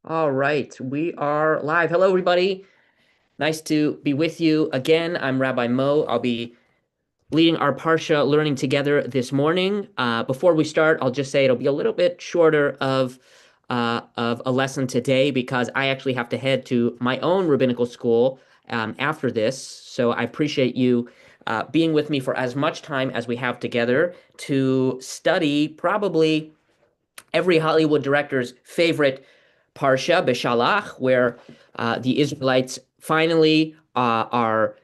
All right, we are live. Hello, everybody. Nice to be with you again. I'm Rabbi Mo. I'll be leading our Parsha learning together this morning. Before we start, I'll just say it'll be a little bit shorter of a lesson today because I actually have to head to my own rabbinical school after this. So I appreciate you being with me for as much time as we have together to study probably every Hollywood director's favorite Parsha, Beshalach, where the Israelites finally are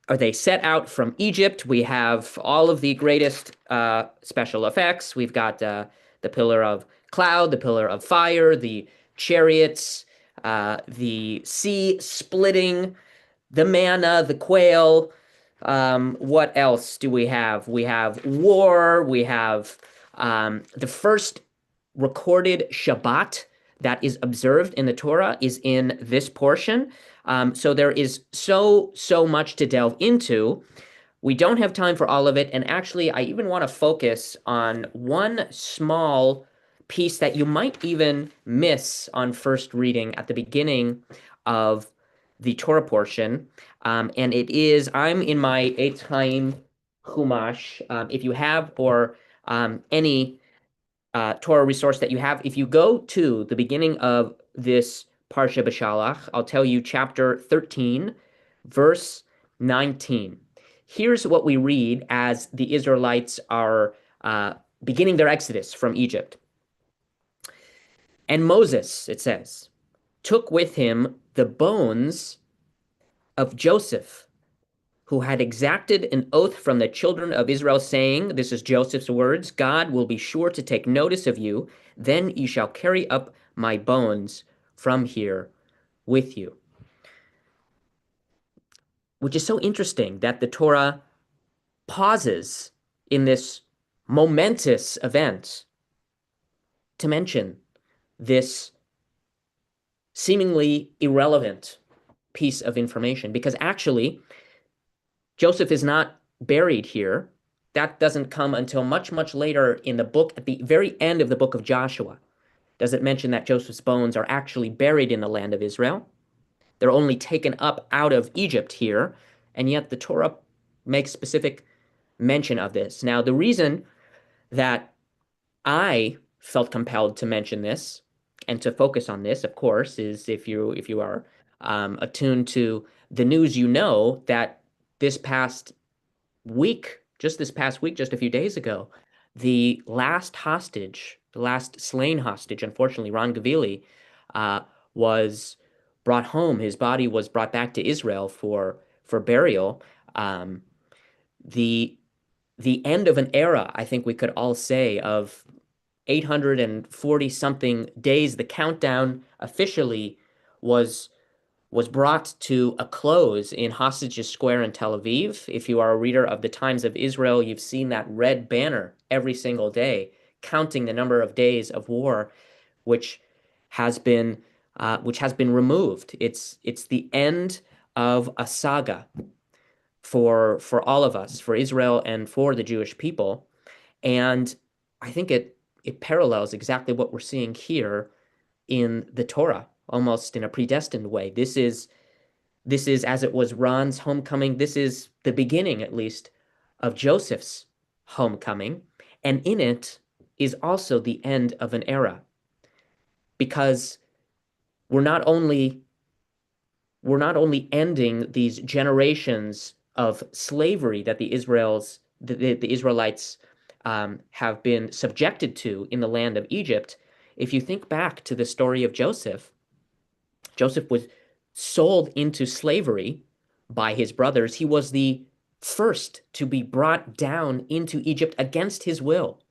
they set out from Egypt. We have all of the greatest special effects. We've got the pillar of cloud, the pillar of fire, the chariots, the sea splitting, the manna, the quail. What else do we have? We have war. We have the first recorded Shabbat that is observed in the Torah is in this portion. So there is so much to delve into. We don't have time for all of it. And actually, I even want to focus on one small piece that you might even miss on first reading at the beginning of the Torah portion. And it is, I'm in my Eitz Chaim Chumash. If you have, or any Torah resource that you have, if you go to the beginning of this Parsha B'Shalach, I'll tell you chapter 13, verse 19. Here's what we read as the Israelites are beginning their exodus from Egypt. And Moses, it says, took with him the bones of Joseph, who had exacted an oath from the children of Israel, saying, this is Joseph's words, God will be sure to take notice of you, then ye shall carry up my bones from here with you. Which is so interesting that the Torah pauses in this momentous event to mention this seemingly irrelevant piece of information, because actually Joseph is not buried here. That doesn't come until much later in the book. At the very end of the book of Joshua, does it mention that Joseph's bones are actually buried in the land of Israel? They're only taken up out of Egypt here, and yet the Torah makes specific mention of this. Now, the reason that I felt compelled to mention this and to focus on this, of course, is if you are attuned to the news, you know that this past this past week, just a few days ago, the last hostage, the last slain hostage, unfortunately, Ron Gavili, was brought home. His body was brought back to Israel for burial. Um, the the end of an era, I think we could all say, of 840 something days. The countdown officially was was brought to a close in Hostages Square in Tel Aviv. If you are a reader of the Times of Israel, you've seen that red banner every single day, counting the number of days of war, which has been which has been removed. It's the end of a saga for all of us, for Israel and for the Jewish people, and I think it parallels exactly what we're seeing here in the Torah, almost in a predestined way. This is as it was Ron's homecoming. This is the beginning, at least, of Joseph's homecoming. And in it is also the end of an era. Because we're not only we're not only ending these generations of slavery that the Israelites have been subjected to in the land of Egypt. If you think back to the story of Joseph, Joseph was sold into slavery by his brothers. He was the first to be brought down into Egypt against his will.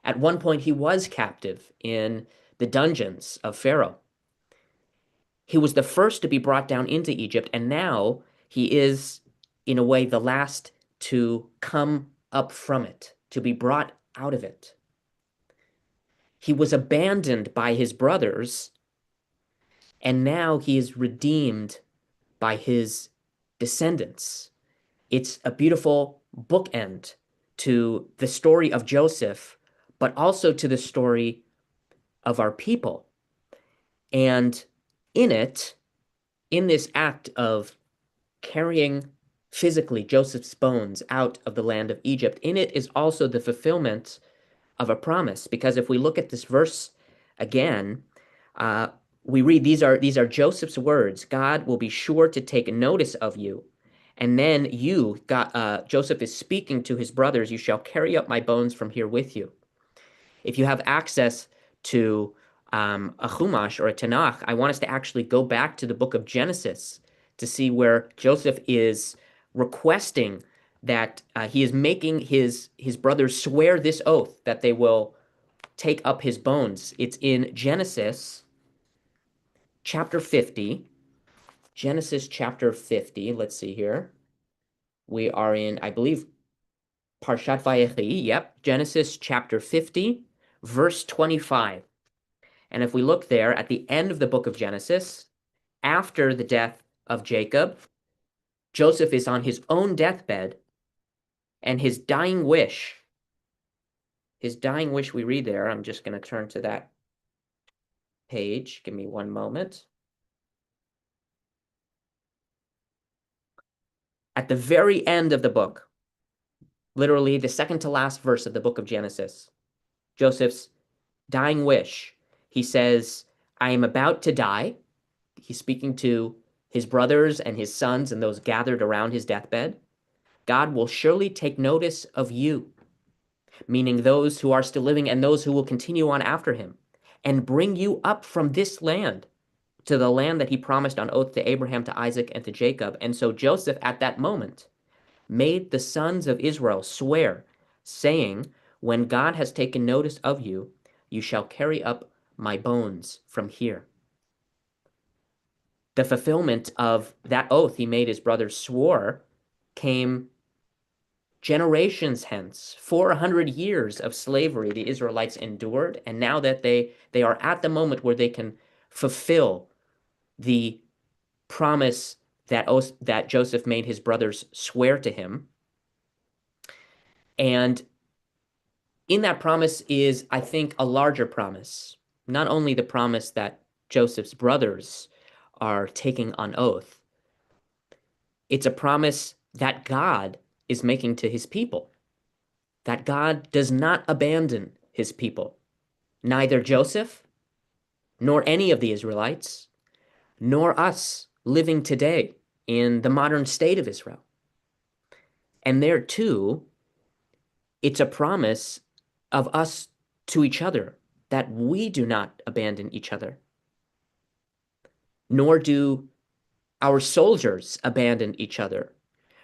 At one point, he was captive in the dungeons of Pharaoh. He was the first to be brought down into Egypt, and now he is, in a way, the last to come up from it, to be brought out of it. He was abandoned by his brothers, and now he is redeemed by his descendants. It's a beautiful bookend to the story of Joseph, but also to the story of our people. And in it, in this act of carrying physically Joseph's bones out of the land of Egypt, in it is also the fulfillment of a promise. Because if we look at this verse again, we read these are Joseph's words. God will be sure to take notice of you. And then Joseph is speaking to his brothers, you shall carry up my bones from here with you. If you have access to a Chumash or a Tanakh, I want us to actually go back to the book of Genesis to see where Joseph is requesting that he is making his brothers swear this oath that they will take up his bones. It's in Genesis chapter 50. Genesis chapter 50. Let's see here. We are in, I believe, Parshat Vayechi. Yep. Genesis chapter 50, verse 25. And if we look there at the end of the book of Genesis, after the death of Jacob, Joseph is on his own deathbed, and his dying wish we read there. I'm just going to turn to that page. Give me one moment. At the very end of the book, literally the second to last verse of the book of Genesis, Joseph's dying wish, he says, I am about to die. He's speaking to his brothers and his sons and those gathered around his deathbed. God will surely take notice of you, meaning those who are still living and those who will continue on after him, and bring you up from this land to the land that he promised on oath to Abraham, to Isaac, and to Jacob. And so Joseph, at that moment, made the sons of Israel swear, saying, when God has taken notice of you, you shall carry up my bones from here. The fulfillment of that oath he made his brothers swore came generations hence. 400 years of slavery the Israelites endured, and now that they are at the moment where they can fulfill the promise that Joseph made his brothers swear to him. And in that promise is, I think, a larger promise. Not only the promise that Joseph's brothers are taking on oath, it's a promise that God is making to his people, that God does not abandon his people, neither Joseph, nor any of the Israelites, nor us living today in the modern state of Israel. And there too, it's a promise of us to each other, that we do not abandon each other, nor do our soldiers abandon each other,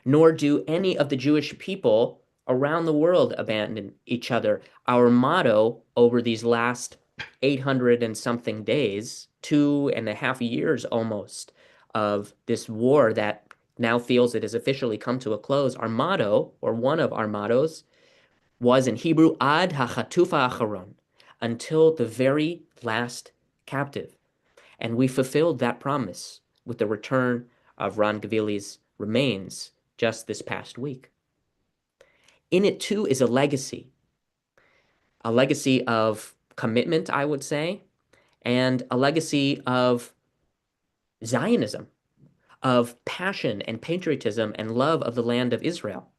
nor do any of the Jewish people around the world abandon each other. Our motto over these last 800 and something days, 2.5 years almost, of this war that now feels it has officially come to a close, our motto, or one of our mottos, was in Hebrew, Ad HaChatufa Acharon, until the very last captive. And we fulfilled that promise with the return of Ron Gavili's remains just this past week. In it too is a legacy of commitment, I would say, and a legacy of Zionism, of passion and patriotism and love of the land of Israel.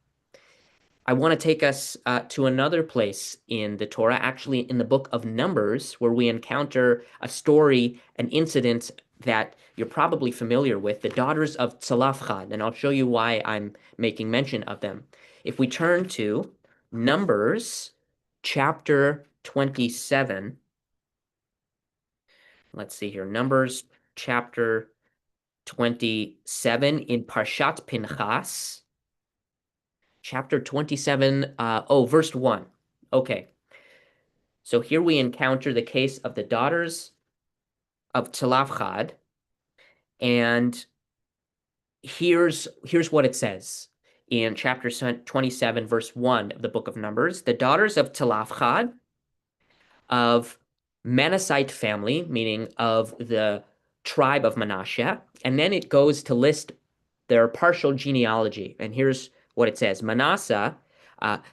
I want to take us to another place in the Torah, actually in the book of Numbers, where we encounter a story, an incident that you're probably familiar with, the daughters of Tzalafchad, and I'll show you why I'm making mention of them. If we turn to Numbers chapter 27, let's see here, Numbers chapter 27 in Parshat Pinchas, chapter 27, verse 1. Okay. So here we encounter the case of the daughters of Tzalafchad, and here's what it says in chapter 27, verse 1 of the book of Numbers. The daughters of Tzalafchad, of Manassite family, meaning of the tribe of Manasseh, and then it goes to list their partial genealogy. And here's what it says. Manasseh,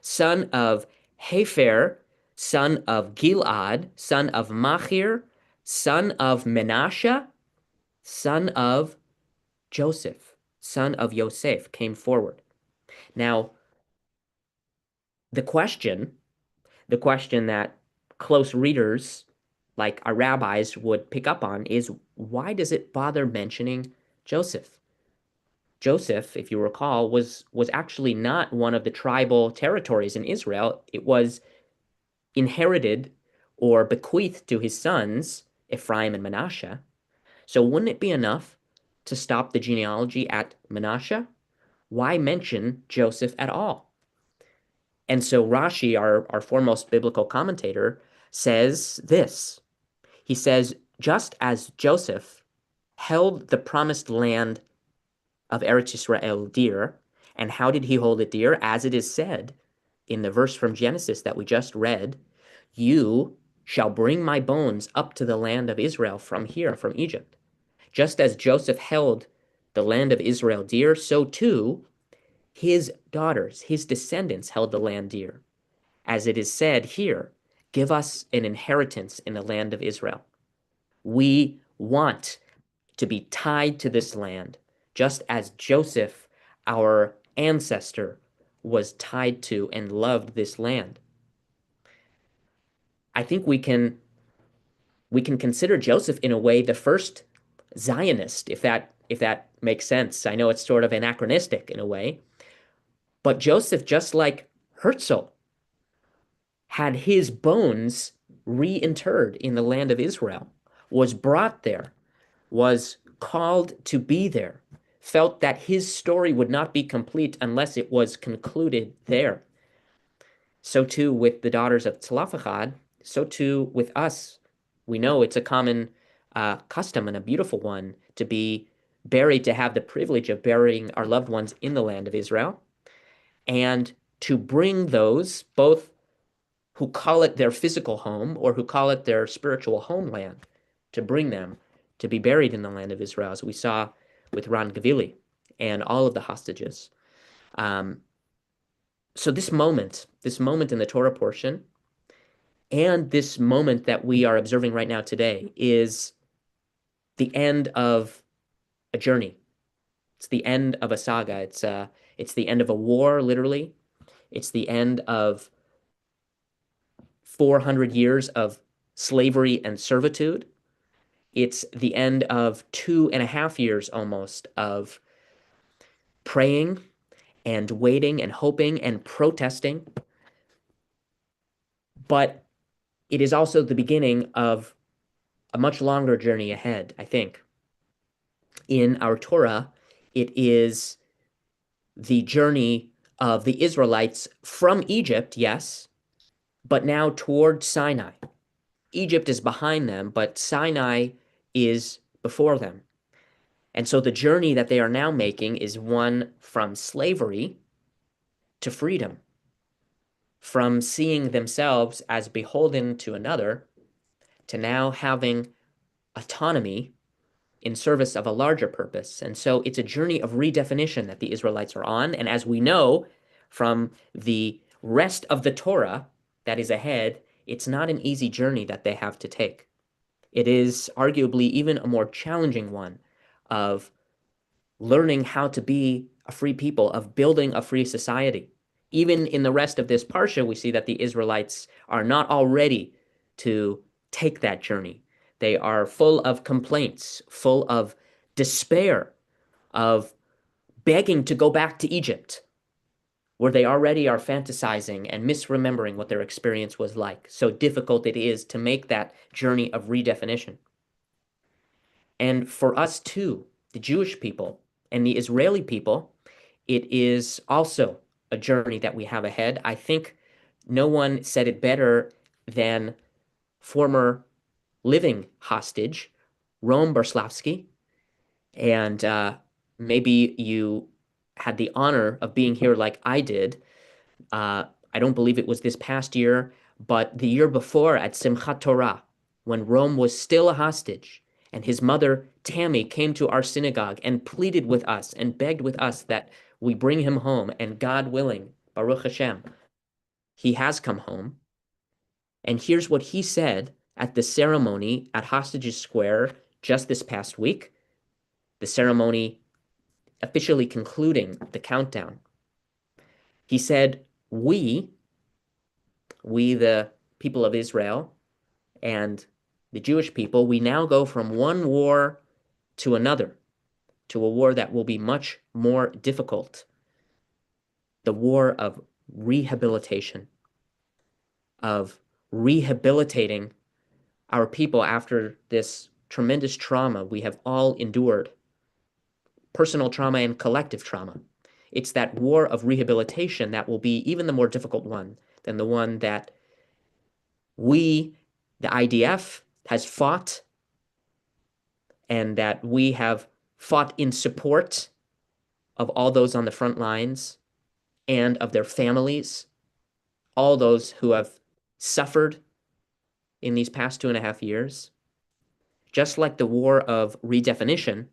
son of Hefer, son of Gilad, son of Machir, son of Menashe, son of Joseph, son of Yosef, came forward. Now, the question, the question that close readers like our rabbis would pick up on is, why does it bother mentioning Joseph? Joseph, if you recall, was actually not one of the tribal territories in Israel. It was inherited or bequeathed to his sons, Ephraim and Manasseh. So wouldn't it be enough to stop the genealogy at Manasseh? Why mention Joseph at all? And so Rashi, our foremost biblical commentator, says this. He says, just as Joseph held the promised land of Eretz Yisrael dear, and how did he hold it dear? As it is said in the verse from Genesis that we just read, you shall bring my bones up to the land of Israel from here, from Egypt. Just as Joseph held the land of Israel dear, so too his daughters, his descendants held the land dear. As it is said here, give us an inheritance in the land of Israel. We want to be tied to this land, just as Joseph, our ancestor, was tied to and loved this land. I think we can consider Joseph in a way the first Zionist, if that makes sense. I know it's sort of anachronistic in a way, but Joseph, just like Herzl, had his bones reinterred in the land of Israel, was brought there, was called to be there, felt that his story would not be complete unless it was concluded there. So too with the daughters of Tzlafachad, so too with us. We know it's a common custom and a beautiful one to be buried, to have the privilege of burying our loved ones in the land of Israel, and to bring those, both who call it their physical home or who call it their spiritual homeland, to bring them to be buried in the land of Israel, as we saw with Ran Gavili and all of the hostages. So this moment in the Torah portion, and this moment that we are observing right now today, is the end of a journey. It's the end of a saga. It's the end of a war, literally. It's the end of 400 years of slavery and servitude. It's the end of 2.5 years almost of praying and waiting and hoping and protesting. But it is also the beginning of a much longer journey ahead, I think. In our Torah, it is the journey of the Israelites from Egypt, yes, but now toward Sinai. Egypt is behind them, but Sinai is before them. And so the journey that they are now making is one from slavery to freedom, from seeing themselves as beholden to another to now having autonomy in service of a larger purpose. And so it's a journey of redefinition that the Israelites are on. And as we know from the rest of the Torah that is ahead, it's not an easy journey that they have to take. It is arguably even a more challenging one of learning how to be a free people, of building a free society. Even in the rest of this Parsha, we see that the Israelites are not all ready to take that journey. They are full of complaints, full of despair, of begging to go back to Egypt, where they already are fantasizing and misremembering what their experience was like. So difficult it is to make that journey of redefinition. And for us too, the Jewish people and the Israeli people, it is also a journey that we have ahead. I think no one said it better than former living hostage, Rom Berslavsky. And maybe you had the honor of being here like I did. I don't believe it was this past year, but the year before at Simchat Torah, when Rome was still a hostage, and his mother, Tammy, came to our synagogue and pleaded with us and begged with us that we bring him home. And God willing, Baruch Hashem, he has come home. And here's what he said at the ceremony at Hostages Square just this past week, the ceremony officially concluding the countdown. He said, we, the people of Israel and the Jewish people, we now go from one war to another, to a war that will be much more difficult, the war of rehabilitation, of rehabilitating our people after this tremendous trauma we have all endured, personal trauma and collective trauma. It's that war of rehabilitation that will be even the more difficult one than the one that we, the IDF, has fought, and that we have fought in support of all those on the front lines and of their families, all those who have suffered in these past 2.5 years. Just like the war of redefinition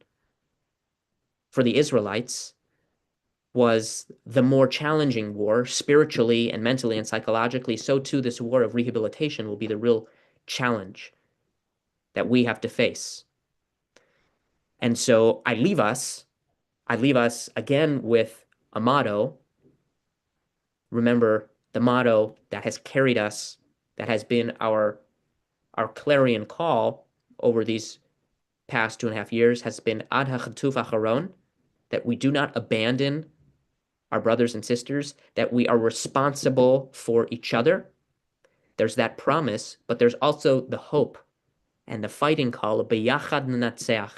for the Israelites was the more challenging war, spiritually and mentally and psychologically, so too this war of rehabilitation will be the real challenge that we have to face. And so I leave us again with a motto. Remember, the motto that has carried us, that has been our clarion call over these past 2.5 years, has been Ad HaChatuf Acharon, that we do not abandon our brothers and sisters, that we are responsible for each other. There's that promise, but there's also the hope and the fighting call of B'yachad Nenatzeach,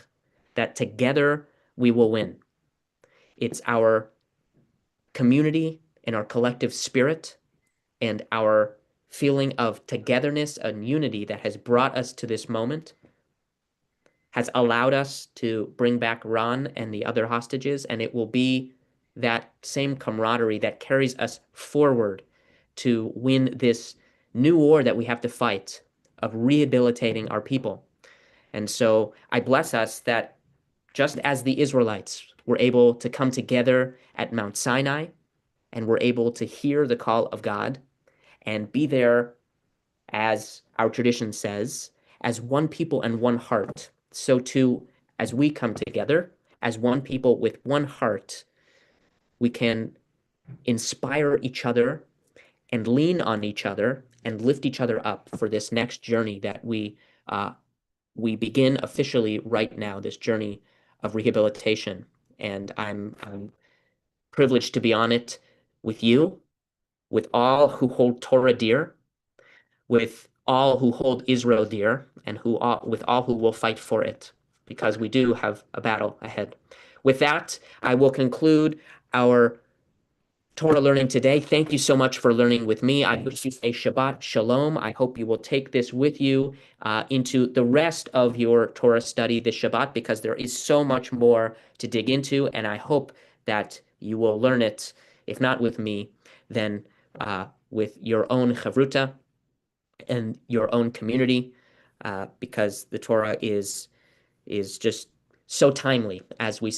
that together we will win. It's our community and our collective spirit and our feeling of togetherness and unity that has brought us to this moment, has allowed us to bring back Ron and the other hostages, and it will be that same camaraderie that carries us forward to win this new war that we have to fight of rehabilitating our people. And so I bless us that just as the Israelites were able to come together at Mount Sinai and were able to hear the call of God and be there, as our tradition says, as one people and one heart, so too, as we come together as one people with one heart, we can inspire each other and lean on each other and lift each other up for this next journey that we begin officially right now, this journey of rehabilitation. And I'm privileged to be on it with you, with all who hold Torah dear, with all who hold Israel dear, and with all who will fight for it, because we do have a battle ahead. With that, I will conclude our Torah learning today. Thank you so much for learning with me. I wish you a Shabbat Shalom. I hope you will take this with you into the rest of your Torah study this Shabbat, because there is so much more to dig into, and I hope that you will learn it, if not with me, then with your own chavruta and your own community, because the Torah is just so timely, as we